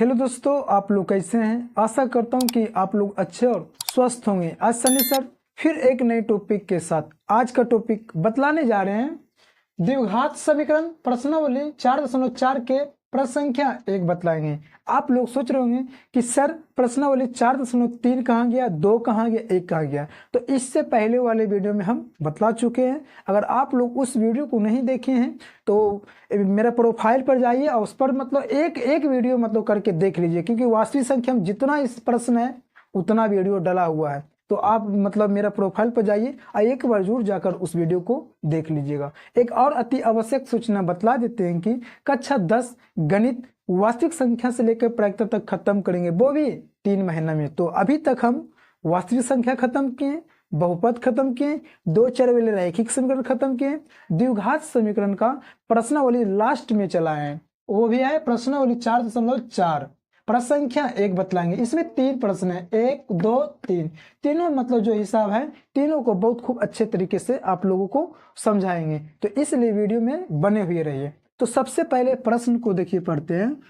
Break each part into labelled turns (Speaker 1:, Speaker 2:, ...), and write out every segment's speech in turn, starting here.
Speaker 1: Hello दोस्तों, आप लोग कैसे हैं। आशा करता हूं कि आप लोग अच्छे और स्वस्थ होंगे। आज सनी सर फिर एक नए टॉपिक के साथ आज का टॉपिक बतलाने जा रहे हैं। द्विघात समीकरण प्रश्नावली 4.4 के प्रश्न संख्या 1 बतलाएंगे। आप लोग सोच रहे होंगे कि सर प्रश्नावली 4.3 कहाँ गया, 2 कहाँ गया, 1 कहाँ गया। तो इससे पहले वाले वीडियो में हम बतला चुके हैं। अगर आप लोग उस वीडियो को नहीं देखे हैं तो मेरा प्रोफाइल पर जाइए और उस पर मतलब एक एक वीडियो करके देख लीजिए, क्योंकि वास्तविक संख्या में जितना इस प्रश्न है उतना वीडियो डला हुआ है। तो आप मेरा प्रोफाइल पर जाइए और एक बार जरूर जाकर उस वीडियो को देख लीजिएगा। एक और अति आवश्यक सूचना बतला देते हैं कि कक्षा 10 गणित वास्तविक संख्या से लेकर प्रायिकता तक खत्म करेंगे, वो भी 3 महीना में। तो अभी तक हम वास्तविक संख्या खत्म किए, बहुपद खत्म किए, 2 चर वाले रैखिक समीकरण खत्म किए, द्विघात समीकरण का प्रश्नावली लास्ट में चला है, वो भी है प्रश्नावली 4.4 प्रश्न संख्या 1 बतलाएंगे। इसमें 3 प्रश्न है, 1, 2, 3। तीनों जो हिसाब है तीनों को बहुत खूब अच्छे तरीके से आप लोगों को समझाएंगे, तो इसलिए वीडियो में बने हुए रहिए। तो सबसे पहले प्रश्न को देखिए, पढ़ते हैं।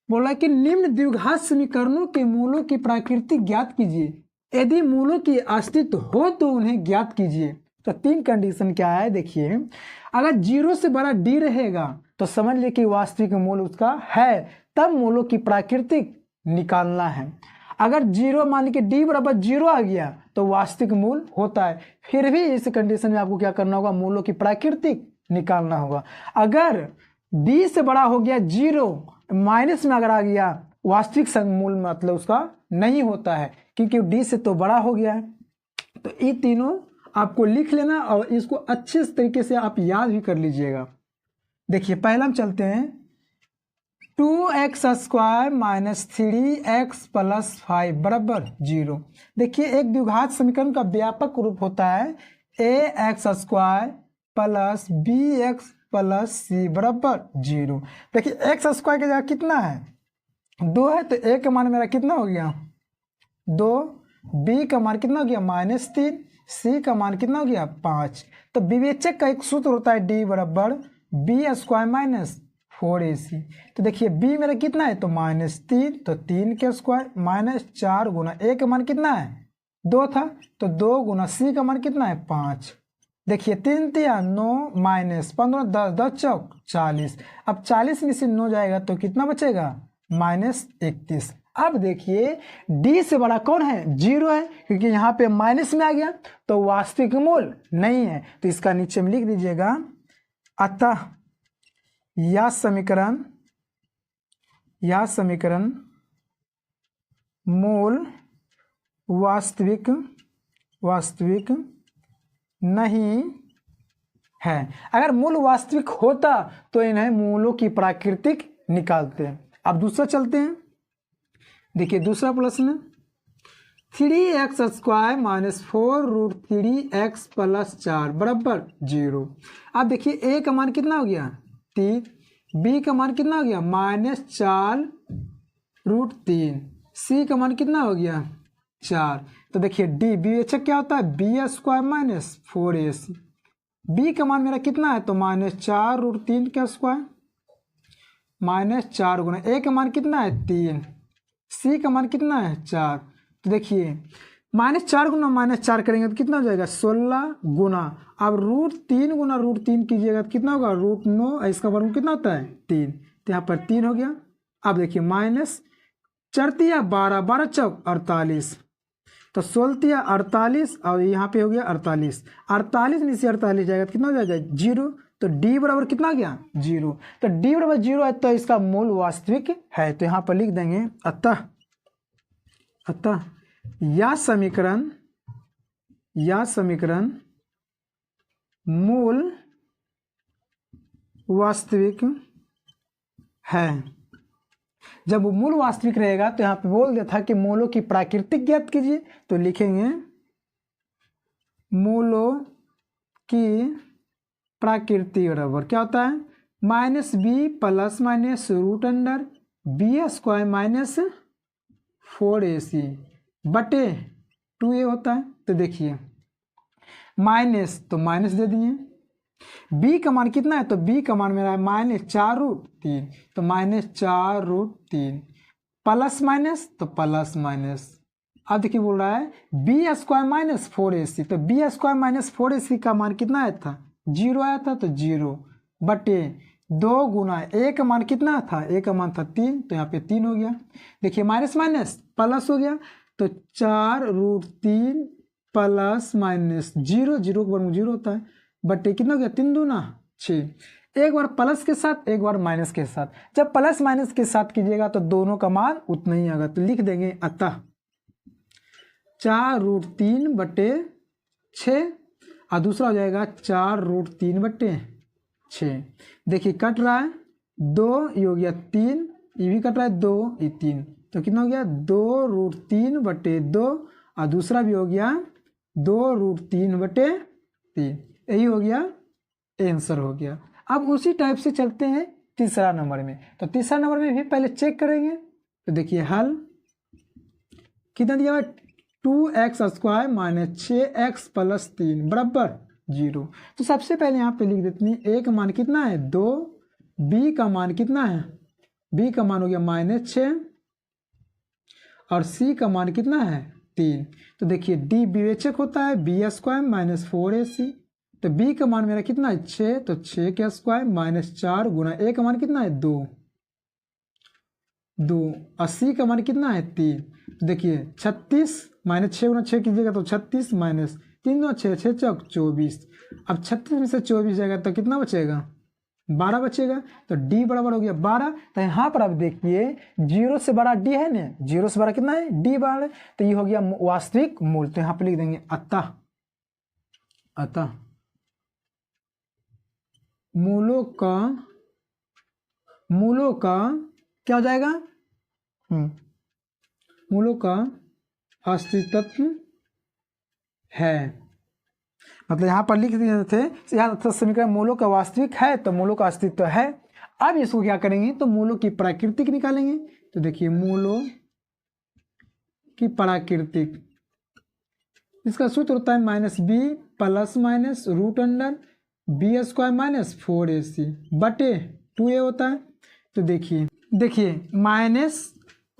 Speaker 1: बोला कि निम्न द्विघात समीकरणों के मूलों की प्रकृति ज्ञात कीजिए, यदि मूलों की अस्तित्व हो तो उन्हें ज्ञात कीजिए। तो 3 कंडीशन क्या है, देखिए। अगर 0 से बड़ा d रहेगा तो समझ लिए कि वास्तविक मूल उसका है, तब मूलों की प्राकृतिक निकालना है। अगर 0 मान लीजिए d बराबर 0 आ गया तो वास्तविक मूल होता है। फिर भी इस कंडीशन में आपको क्या करना होगा, मूलों की प्राकृतिक निकालना होगा। अगर d से बड़ा हो गया 0, माइनस में अगर आ गया, वास्तविक मूल मतलब उसका नहीं होता है, क्योंकि d से तो बड़ा हो गया है। तो ये तीनों आपको लिख लेना और इसको अच्छे तरीके से आप याद भी कर लीजिएगा। देखिए पहला हम चलते हैं, 2x square minus 3x plus 5 बराबर 0। देखिए एक द्विघात समीकरण का व्यापक रूप होता है ax square plus bx plus c बराबर 0। देखिए x स्क्वायर की जगह कितना है, 2 है, तो a का मान मेरा कितना हो गया 2, b का मान कितना हो गया -3, c का मान कितना हो गया 5। तो विवेचक का एक सूत्र होता है d बराबर b स्क्वायर माइनस 4ac। तो देखिए b मेरा कितना है तो -3, तो 3 के स्क्वायर माइनस 4 गुना a का मान कितना है 2 था, तो 2 गुना c का मान कितना है 5। देखिए 3 3 9 माइनस 15 10 10 चौक 40। अब 40 में से 9 जाएगा तो कितना बचेगा -31। अब देखिए d से बड़ा कौन है, 0 है, क्योंकि यहाँ पे माइनस में आ गया तो वास्तविक मूल नहीं है। तो इसका नीचे में लिख दीजिएगा, अतः यह समीकरण मूल वास्तविक नहीं है। अगर मूल वास्तविक होता तो इन्हें मूलों की प्राकृतिक निकालते हैं। अब दूसरा चलते हैं, देखिए दूसरा प्रश्न, 3x square minus 4√3x plus 4 बराबर 0। अब देखिए a का मान कितना हो गया 3, b का मान कितना हो गया -4√3, c का मान कितना हो गया 4। तो देखिए d विवेचक क्या होता है b square minus 4ac। b का मान मेरा कितना है तो -4√3 का स्क्वायर -4 गुना a का मान कितना है 3, c का मान कितना है 4। तो देखिए -4 गुना -4 करेंगे तो कितना हो जाएगा 16 गुना, अब √3 गुना √3 कीजिएगा तो कितना होगा √9, इसका वर्ग कितना होता है 3, तो यहाँ पर 3 हो गया। अब देखिए माइनस 4 तिया 12, 12 चौक 48, तो 16 तिया 48 और यहाँ पे हो गया 48, 48 में से 48 जाएगा तो कितना हो जाएगा 0। तो d बराबर कितना गया 0। तो d बराबर 0 है तो इसका मूल वास्तविक है। तो यहाँ पर लिख देंगे, अतः यह समीकरण मूल वास्तविक है। जब वो मूल वास्तविक रहेगा तो यहाँ पे बोल दिया था कि मूलों की प्राकृतिक ज्ञात कीजिए, तो लिखेंगे मूलों की प्राकृतिक बराबर क्या होता है -b plus minus √b square minus 4ac बटे 2a होता है। तो देखिए माइनस तो माइनस दे दिए, b का मान कितना है तो b का मान मेरा है -4√3, तो -4√3 प्लस माइनस तो प्लस माइनस। अब देखिए बोल रहा है बी स्क्वायर माइनस 4ac, तो बी स्क्वायर माइनस 4ac का मान कितना आया था, 0 आया था, तो 0 बटे 2 गुना ए का मान कितना था, ए का मान था 3, तो यहाँ पे 3 हो गया। देखिए माइनस माइनस प्लस हो गया, तो 4√3 प्लस माइनस 0, 0 के वर्ग 0 होता है, बटे कितना हो गया, 3 दूना 6। एक बार प्लस के साथ एक बार माइनस के साथ, जब प्लस माइनस के साथ कीजिएगा तो दोनों का मान उतना ही आएगा, तो लिख देंगे अतः 4√3 बटे 6 और दूसरा हो जाएगा 4√3 बटे 6। देखिए कट रहा है 2, ये हो गया 3, ये भी कट रहा है 2, ये 3, तो कितना हो गया 2√3 बटे 2 और दूसरा भी हो गया 2√3 बटे 3। यही हो गया आंसर हो गया। अब उसी टाइप से चलते हैं तीसरा नंबर में, तो तीसरा नंबर में भी पहले चेक करेंगे। तो देखिए हल कितना दिया हुआ, 2x square minus 6x plus 3 बराबर 0। तो सबसे पहले यहाँ पे लिख देते हैं a का मान कितना है 2, b का मान कितना है, b का मान हो गया -6 और c का मान कितना है 3। तो देखिए d विवेचक होता है b स्क्वायर माइनस 4ac, तो b का मान मेरा कितना है 6, तो 6 का स्क्वायर माइनस 4 गुना a का मान कितना है 2 और c का मान कितना है 3। तो देखिए 36 माइनस 6 गुना 6 कीजिएगा तो 36 माइनस 3 2 6 6 चौक 24। अब 36 में से 24 जाएगा तो कितना बचेगा, 12 बचेगा, तो d बराबर हो गया 12। तो यहाँ पर आप देखिए 0 से बड़ा d है ना, 0 से बड़ा कितना है d बड़ा, तो ये हो गया वास्तविक मूल। तो यहाँ पे लिख देंगे अतः मूलों का क्या हो जाएगा, मूलों का अस्तित्व है। मतलब यहाँ पर लिख दिए थे यहाँ समीकरण मूलों का वास्तविक है, तो मूलों का अस्तित्व है। अब इसको क्या करेंगे, तो मूलों की प्राकृतिक निकालेंगे। तो देखिए मूलों की प्राकृतिक, इसका सूत्र होता है -b plus minus √b square minus 4ac बटे 2a होता है। तो देखिए माइनस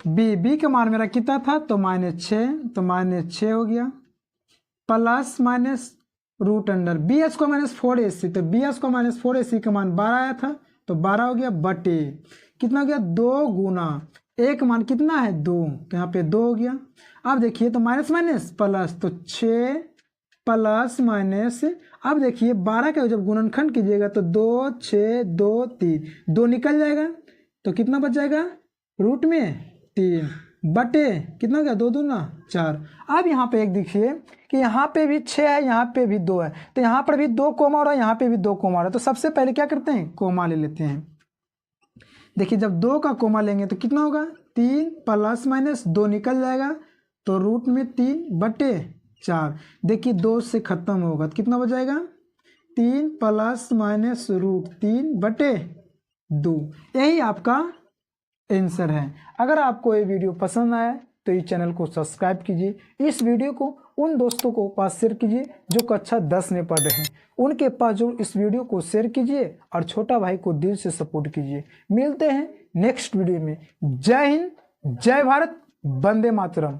Speaker 1: b का मान मेरा कितना था, तो -6, तो -6 हो गया plus minus √b square minus 4ac, तो b स्क्वायर माइनस 4ac का मान 12 आया था, तो 12 हो गया बटे कितना हो गया 2 गुना a का मान कितना है 2, तो यहाँ पे 2 हो गया। अब देखिए तो माइनस माइनस प्लस, तो 6 प्लस माइनस, अब देखिए 12 का जब गुणनखंड कीजिएगा तो 2 6 2 3, 2 निकल जाएगा, तो कितना बच जाएगा रूट में 3 बटे कितना हो गया 2 दूना 4। अब यहाँ पे एक देखिए कि यहाँ पे भी 6 है, यहाँ पे भी 2 है, तो यहाँ पर भी 2 कोमा और यहाँ पे भी 2 कोमा है। तो सबसे पहले क्या करते हैं, कोमा ले लेते हैं। देखिए जब 2 का कोमा लेंगे तो कितना होगा 3 प्लस माइनस 2 निकल जाएगा, तो रूट में 3 बटे 4। देखिए 2 से खत्म होगा तो कितना बच जाएगा 3 प्लस माइनस √3 बटे 2। यही आपका आंसर है। अगर आपको ये वीडियो पसंद आया तो इस चैनल को सब्सक्राइब कीजिए, इस वीडियो को उन दोस्तों को पास शेयर कीजिए जो कक्षा 10 में पढ़ रहे हैं, उनके पास जो इस वीडियो को शेयर कीजिए और छोटा भाई को दिल से सपोर्ट कीजिए। मिलते हैं नेक्स्ट वीडियो में। जय हिंद, जय भारत, वंदे मातरम।